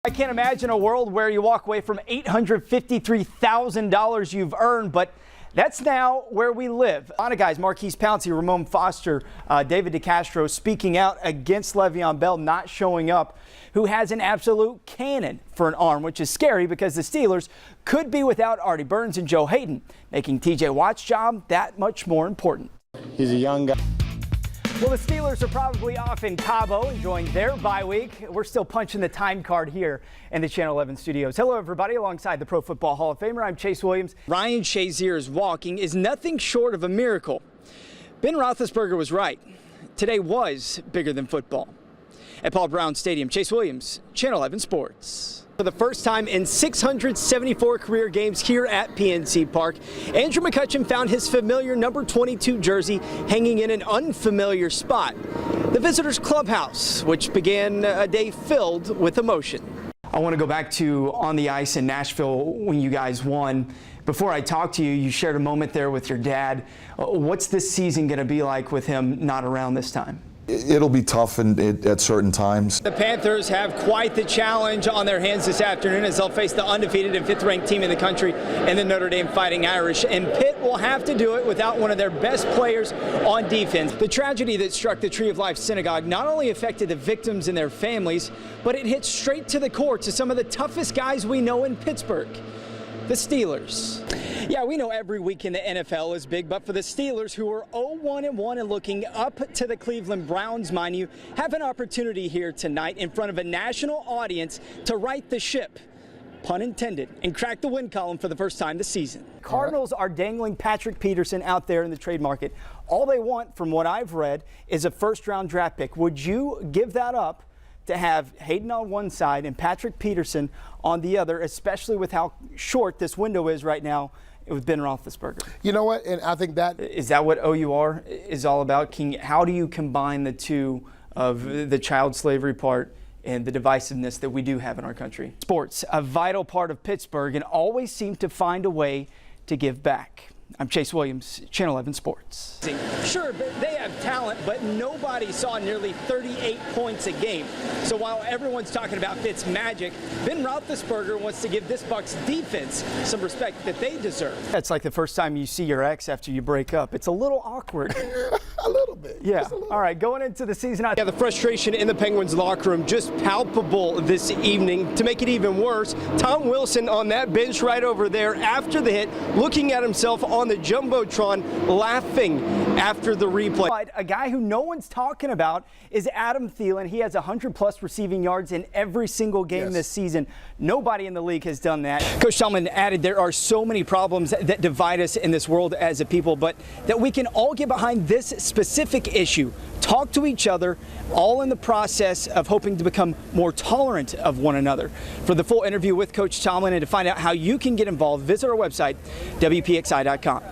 I can't imagine a world where you walk away from $853,000 you've earned, but that's now where we live. A lot of guys, Marquise Pouncey, Ramon Foster, David DeCastro speaking out against Le'Veon Bell not showing up, who has an absolute cannon for an arm, which is scary because the Steelers could be without Artie Burns and Joe Hayden, making TJ Watt's job that much more important. He's a young guy. Well, the Steelers are probably off in Cabo enjoying their bye week. We're still punching the time card here in the Channel 11 studios. Hello, everybody. Alongside the Pro Football Hall of Famer, I'm Chase Williams. Ryan Shazier's walking is nothing short of a miracle. Ben Roethlisberger was right. Today was bigger than football. At Paul Brown Stadium, Chase Williams, Channel 11 Sports. For the first time in 674 career games here at PNC Park, Andrew McCutchen found his familiar number 22 jersey hanging in an unfamiliar spot, the visitors' clubhouse, which began a day filled with emotion. I want to go back to on the ice in Nashville when you guys won. Before I talk to you, you shared a moment there with your dad. What's this season going to be like with him not around this time? It'll be tough at certain times. The Panthers have quite the challenge on their hands this afternoon as they'll face the undefeated and fifth-ranked team in the country and the Notre Dame Fighting Irish. And Pitt will have to do it without one of their best players on defense. The tragedy that struck the Tree of Life Synagogue not only affected the victims and their families, but it hit straight to the core to some of the toughest guys we know in Pittsburgh, the Steelers. Yeah, we know every week in the NFL is big, but for the Steelers, who are 0-1-1 and looking up to the Cleveland Browns, mind you, have an opportunity here tonight in front of a national audience to right the ship, pun intended, and crack the win column for the first time this season. Cardinals are dangling Patrick Peterson out there in the trade market. All they want, from what I've read, is a first-round draft pick. Would you give that up to have Hayden on one side and Patrick Peterson on the other, especially with how short this window is right now with Ben Roethlisberger? You know what? And I think that is that what OUR is all about. How do you combine the two of the child slavery part and the divisiveness that we do have in our country? Sports, a vital part of Pittsburgh, and always seem to find a way to give back. I'm Chase Williams, Channel 11 Sports. Sure, they have talent, but nobody saw nearly 38 points a game. So while everyone's talking about Fitz magic, Ben Roethlisberger wants to give this Bucs defense some respect that they deserve. That's like the first time you see your ex after you break up. It's a little awkward. a little bit. Yeah. All right, going into the season. Yeah, the frustration in the Penguins locker room just palpable this evening. To make it even worse, Tom Wilson on that bench right over there after the hit, looking at himself on the Jumbotron, laughing after the replay. But a guy who no one's talking about is Adam Thielen. He has 100-plus receiving yards in every single game this season. Nobody in the league has done that. Coach Tomlin added there are so many problems that divide us in this world as a people, but that we can all get behind this specific issue, talk to each other, all in the process of hoping to become more tolerant of one another. For the full interview with Coach Tomlin and to find out how you can get involved, visit our website, WPXI.com.